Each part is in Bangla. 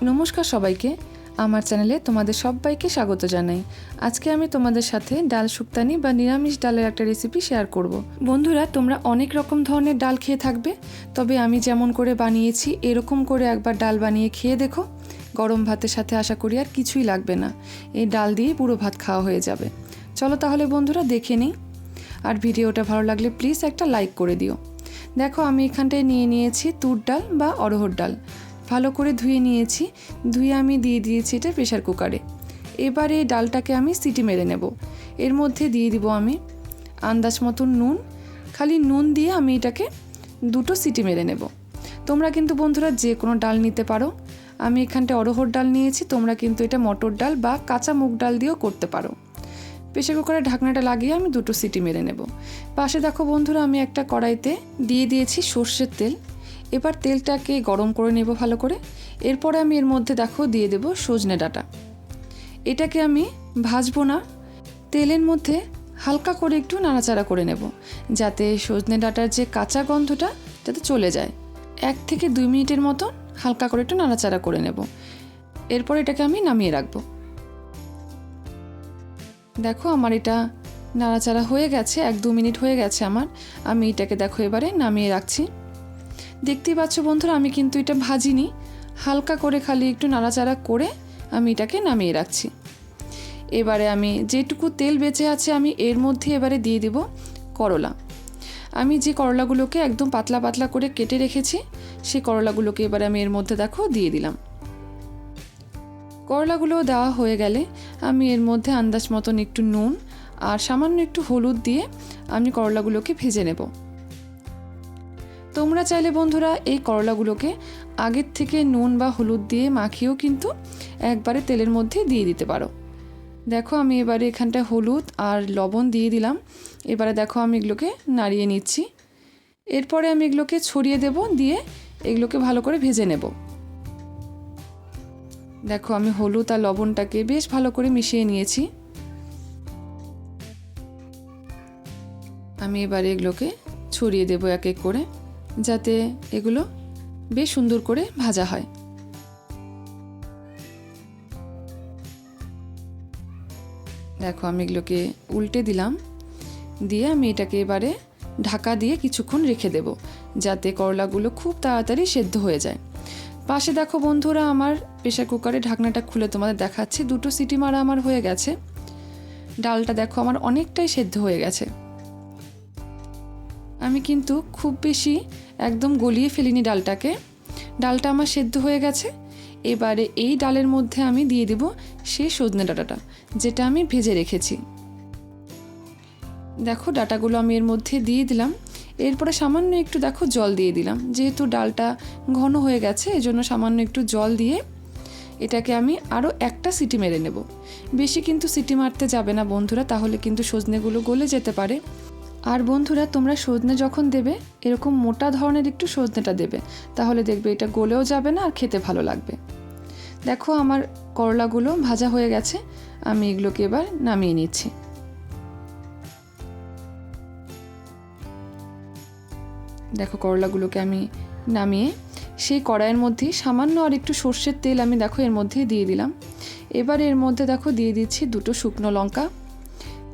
নমস্কার সবাইকে, আমার চ্যানেলে তোমাদের সবাইকে স্বাগত জানাই। আজকে আমি তোমাদের সাথে ডাল শুক্তানি বা নিরামিষ ডালের একটা রেসিপি শেয়ার করব। বন্ধুরা, তোমরা অনেক রকম ধরনের ডাল খেয়ে থাকবে, তবে আমি যেমন করে বানিয়েছি এরকম করে একবার ডাল বানিয়ে খেয়ে দেখো। গরম ভাতের সাথে আশা করি আর কিছুই লাগবে না, এই ডাল দিয়েই পুরো ভাত খাওয়া হয়ে যাবে। চলো তাহলে বন্ধুরা দেখে নিই, আর ভিডিওটা ভালো লাগলে প্লিজ একটা লাইক করে দিও। দেখো আমি এখানটায় নিয়েছি তুর ডাল বা অড়হর ডাল, ভালো করে ধুয়ে নিয়েছি। ধুয়ে আমি দিয়ে দিয়েছি এটা প্রেশার কুকারে। এবার এই ডালটাকে আমি সিটি মেরে নেব। এর মধ্যে দিয়ে দিব আমি আন্দাজ মতন নুন, খালি নুন দিয়ে আমি এটাকে 2টো সিটি মেরে নেব। তোমরা কিন্তু বন্ধুরা যে কোনো ডাল নিতে পারো, আমি এখানটায় অড়হর ডাল নিয়েছি, তোমরা কিন্তু এটা মটর ডাল বা কাঁচা মুগ ডাল দিয়েও করতে পারো। প্রেশার কুকারের ঢাকনাটা লাগিয়ে আমি 2টো সিটি মেরে নেব। পাশে দেখো বন্ধুরা আমি একটা কড়াইতে দিয়ে দিয়েছি সর্ষের তেল। এবার তেলটাকে গরম করে নেব ভালো করে। এরপরে আমি এর মধ্যে দেখো দিয়ে দেব সজনে ডাঁটা। এটাকে আমি ভাজবো না, তেলের মধ্যে হালকা করে একটু নাড়াচাড়া করে নেব, যাতে সজনে ডাঁটার যে কাঁচা গন্ধটা যাতে চলে যায়। 1 থেকে 2 মিনিটের মতন হালকা করে একটু নাড়াচাড়া করে নেব। এরপর এটাকে আমি নামিয়ে রাখবো। দেখো আমার এটা নাড়াচাড়া হয়ে গেছে, 1-2 মিনিট হয়ে গেছে আমার। আমি এটাকে দেখো এবারে নামিয়ে রাখছি। দেখতেই পাচ্ছ বন্ধুরা, আমি কিন্তু এটা ভাজিনি, হালকা করে খালি একটু নাড়াচাড়া করে আমি এটাকে নামিয়ে রাখছি। এবারে আমি যেটুকু তেল বেঁচে আছে আমি এর মধ্যে এবারে দিয়ে দেব করলা। আমি যে করলাগুলোকে একদম পাতলা পাতলা করে কেটে রেখেছি, সেই করলাগুলোকে এবারে আমি এর মধ্যে দেখো দিয়ে দিলাম। করলাগুলো দেওয়া হয়ে গেলে আমি এর মধ্যে আন্দাজ মতন একটু নুন আর সামান্য একটু হলুদ দিয়ে আমি করলাগুলোকে ভেজে নেব। তোমরা চাইলে বন্ধুরা এই করলাগুলোকে আগের থেকে নুন বা হলুদ দিয়ে মাখিয়েও কিন্তু একবারে তেলের মধ্যে দিয়ে দিতে পারো। দেখো আমি এবারে এখানটায় হলুদ আর লবণ দিয়ে দিলাম। এবারে দেখো আমি এগুলোকে নাড়িয়ে নিচ্ছি। এরপরে আমি এগুলোকে ছড়িয়ে দেব, দিয়ে এগুলোকে ভালো করে ভেজে নেব। দেখো আমি হলুদ আর লবণটাকে বেশ ভালো করে মিশিয়ে নিয়েছি। আমি এবারে এগুলোকে ছড়িয়ে দেব এক এক করে, যাতে এগুলো বেশ সুন্দর করে ভাজা হয়। দেখো আমি এগুলোকে উল্টে দিলাম, দিয়ে আমি এটাকে এবারে ঢাকা দিয়ে কিছুক্ষণ রেখে দেব, যাতে করলাগুলো খুব তাড়াতাড়ি সেদ্ধ হয়ে যায়। পাশে দেখো বন্ধুরা আমার প্রেশার কুকারে ঢাকনাটা খুলে তোমাদের দেখাচ্ছি, 2টো সিটি মারা আমার হয়ে গেছে। ডালটা দেখো আমার অনেকটাই সেদ্ধ হয়ে গেছে। আমি কিন্তু খুব বেশি একদম গলিয়ে ফেলিনি ডালটাকে, ডালটা আমার সেদ্ধ হয়ে গেছে। এবারে এই ডালের মধ্যে আমি দিয়ে দেব সেই সজনে ডাঁটাটা, যেটা আমি ভেজে রেখেছি। দেখো ডাঁটাগুলো আমি এর মধ্যে দিয়ে দিলাম। এরপরে সামান্য একটু দেখো জল দিয়ে দিলাম, যেহেতু ডালটা ঘন হয়ে গেছে এজন্য সামান্য একটু জল দিয়ে এটাকে আমি আরও একটা সিটি মেরে নেব। বেশি কিন্তু সিটি মারতে যাবে না বন্ধুরা, তাহলে কিন্তু সজনেগুলো গলে যেতে পারে। আর বন্ধুরা তোমরা সজনে যখন দেবে এরকম মোটা ধরনের একটু সজনেটা দেবে, তাহলে দেখবে এটা গলেও যাবে না আর খেতে ভালো লাগবে। দেখো আমার করলাগুলো ভাজা হয়ে গেছে, আমি এগুলোকে এবার নামিয়ে নিচ্ছি। দেখো করলাগুলোকে আমি নামিয়ে সেই কড়াইয়ের মধ্যে সামান্য আর একটু সর্ষের তেল আমি দেখো এর মধ্যে দিয়ে দিলাম। এবার এর মধ্যে দেখো দিয়ে দিচ্ছি 2টো শুকনো লঙ্কা,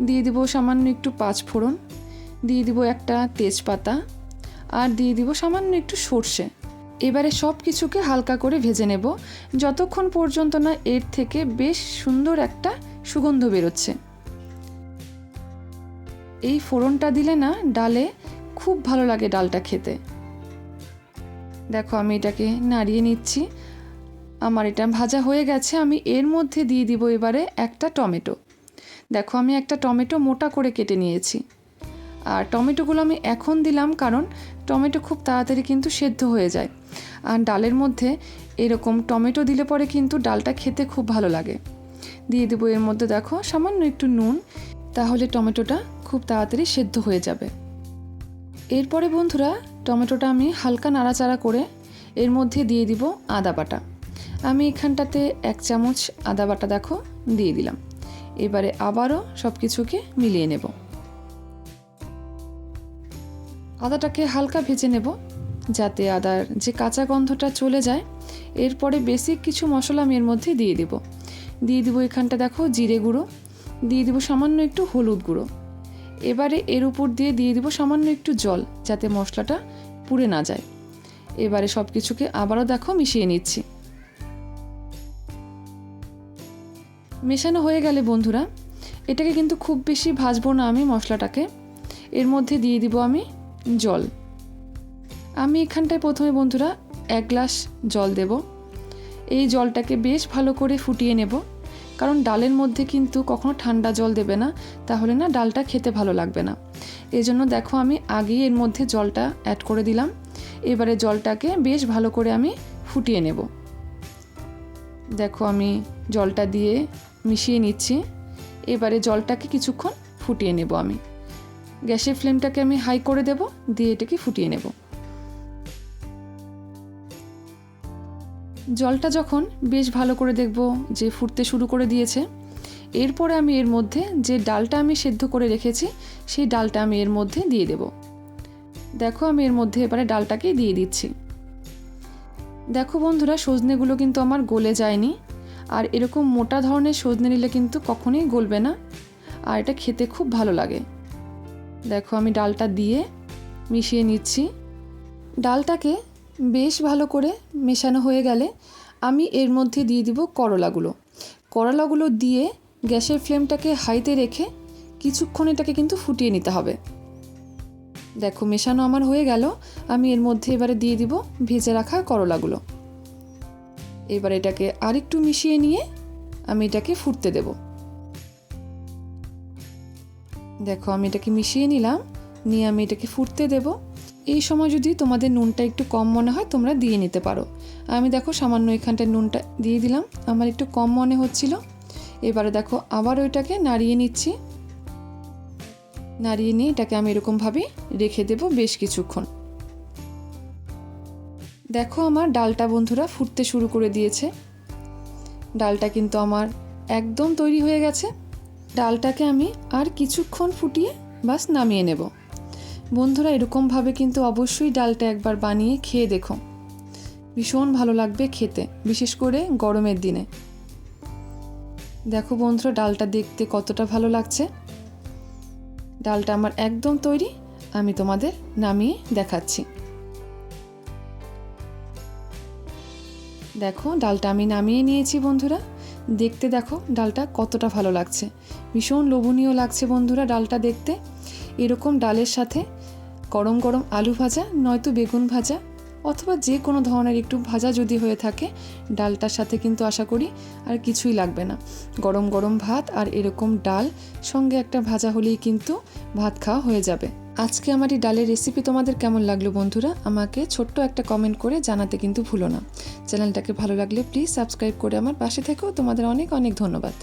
দিয়ে দিব সামান্য একটু 5 ফোড়ন, দিয়ে দিব একটা তেজপাতা, আর দিয়ে দিব সামান্য একটু সর্ষে। এবারে সব কিছুকে হালকা করে ভেজে নেব, যতক্ষণ পর্যন্ত না এর থেকে বেশ সুন্দর একটা সুগন্ধ বেরোচ্ছে। এই ফোড়নটা দিলে না ডালে খুব ভালো লাগে ডালটা খেতে। দেখো আমি এটাকে নাড়িয়ে নিচ্ছি। আমার এটা ভাজা হয়ে গেছে। আমি এর মধ্যে দিয়ে দিব এবারে একটা টমেটো। দেখো আমি একটা টমেটো মোটা করে কেটে নিয়েছি, আর টমেটোগুলো আমি এখন দিলাম কারণ টমেটো খুব তাড়াতাড়ি কিন্তু সেদ্ধ হয়ে যায়, আর ডালের মধ্যে এরকম টমেটো দিলে পরে কিন্তু ডালটা খেতে খুব ভালো লাগে। দিয়ে দেবো এর মধ্যে দেখো সামান্য একটু নুন, তাহলে টমেটোটা খুব তাড়াতাড়ি সেদ্ধ হয়ে যাবে। এরপরে বন্ধুরা টমেটোটা আমি হালকা নাড়াচাড়া করে এর মধ্যে দিয়ে দিব আদা বাটা। আমি এখানটাতে 1 চামচ আদা বাটা দেখো দিয়ে দিলাম। এবারে আবারও সব কিছুকে মিলিয়ে নেব। আদাটাকে হালকা ভেজে নেব, যাতে আদার যে কাঁচা গন্ধটা চলে যায়। এরপরে বেসিক কিছু মশলা আমি এর মধ্যে দিয়ে দিব এখানটা দেখো জিরে গুঁড়ো, দিয়ে দিব সামান্য একটু হলুদ গুঁড়ো। এবারে এর উপর দিয়ে দিব সামান্য একটু জল, যাতে মশলাটা পুড়ে না যায়। এবারে সব কিছুকে আবারও দেখো মিশিয়ে নিচ্ছি। মেশানো হয়ে গেলে বন্ধুরা, এটাকে কিন্তু খুব বেশি ভাজবো না আমি মশলাটাকে। এর মধ্যে দিয়ে দিব আমি জল। আমি এখানটায় প্রথমে বন্ধুরা 1 গ্লাস জল দেব। এই জলটাকে বেশ ভালো করে ফুটিয়ে নেব, কারণ ডালের মধ্যে কিন্তু কখনো ঠান্ডা জল দেবে না, তাহলে না ডালটা খেতে ভালো লাগবে না। এই জন্য দেখো আমি আগেই এর মধ্যে জলটা অ্যাড করে দিলাম। এবারে জলটাকে বেশ ভালো করে আমি ফুটিয়ে নেব। দেখো আমি জলটা দিয়ে মিশিয়ে নিচ্ছি। এবারে জলটাকে কিছুক্ষণ ফুটিয়ে নেব আমি। গ্যাসের ফ্লেমটাকে আমি হাই করে দেব, দিয়ে এটাকে ফুটিয়ে নেব। জলটা যখন বেশ ভালো করে দেখব যে ফুটতে শুরু করে দিয়েছে, এরপরে আমি এর মধ্যে যে ডালটা আমি সেদ্ধ করে রেখেছি সেই ডালটা আমি এর মধ্যে দিয়ে দেব। দেখো আমি এর মধ্যে এবারে ডালটাকে দিয়ে দিচ্ছি। দেখো বন্ধুরা, সজনেগুলো কিন্তু আমার গলে যায়নি, আর এরকম মোটা ধরনের সজনে নিলে কিন্তু কখনোই গলবে না, আর এটা খেতে খুব ভালো লাগে। দেখো আমি ডালটা দিয়ে মিশিয়ে নিচ্ছি। ডালটাকে বেশ ভালো করে মেশানো হয়ে গেলে আমি এর মধ্যে দিয়ে দিব করলাগুলো দিয়ে গ্যাসের ফ্লেমটাকে হাইতে রেখে কিছুক্ষণ এটাকে কিন্তু ফুটিয়ে নিতে হবে। দেখো মেশানো আমার হয়ে গেল। আমি এর মধ্যে এবারে দিয়ে দিব ভেজে রাখা করলাগুলো। এবার এটাকে আরেকটু মিশিয়ে নিয়ে আমি এটাকে ফুটতে দেব। দেখো আমি এটাকে মিশিয়ে নিলাম, নিয়ে আমি এটাকে ফুটতে দেব। এই সময় যদি তোমাদের নুনটা একটু কম মনে হয় তোমরা দিয়ে নিতে পারো। আমি দেখো সামান্য এখানটায় নুনটা দিয়ে দিলাম, আমার একটু কম মনে হচ্ছিল। এবারে দেখো আবার ওইটাকে নাড়িয়ে নিচ্ছি। নাড়িয়ে নিয়ে এটাকে আমি এরকমভাবে রেখে দেব বেশ কিছুক্ষণ। দেখো আমার ডালটা বন্ধুরা ফুটতে শুরু করে দিয়েছে। ডালটা কিন্তু আমার একদম তৈরি হয়ে গেছে। ডালটাকে আমি আর কিছুক্ষণ ফুটিয়ে বাস নামিয়ে নেব। বন্ধুরা এরকমভাবে কিন্তু অবশ্যই ডালটা একবার বানিয়ে খেয়ে দেখো, ভীষণ ভালো লাগবে খেতে, বিশেষ করে গরমের দিনে। দেখো বন্ধুরা ডালটা দেখতে কতটা ভালো লাগছে। ডালটা আমার একদম তৈরি, আমি তোমাদের নামিয়ে দেখাচ্ছি। দেখো ডালটা আমি নামিয়ে নিয়েছি বন্ধুরা। দেখতে দেখো ডালটা কতটা ভালো লাগছে, ভীষণ লোভনীয় লাগছে বন্ধুরা ডালটা দেখতে। এরকম ডালের সাথে গরম গরম আলু ভাজা নয়তো বেগুন ভাজা অথবা যে কোনো ধরনের একটু ভাজা যদি হয়ে থাকে, ডালটার সাথে কিন্তু আশা করি আর কিছুই লাগবে না। গরম গরম ভাত আর এরকম ডাল সঙ্গে একটা ভাজা হলেই কিন্তু ভাত খাওয়া হয়ে যাবে। আজকে আমার এই ডালের রেসিপি তোমাদের কেমন লাগলো বন্ধুরা, আমাকে ছোট্ট একটা কমেন্ট করে জানাতে কিন্তু ভুলো না। চ্যানেলটাকে ভালো লাগলে প্লিজ সাবস্ক্রাইব করে আমার পাশে থেকো। তোমাদের অনেক অনেক ধন্যবাদ।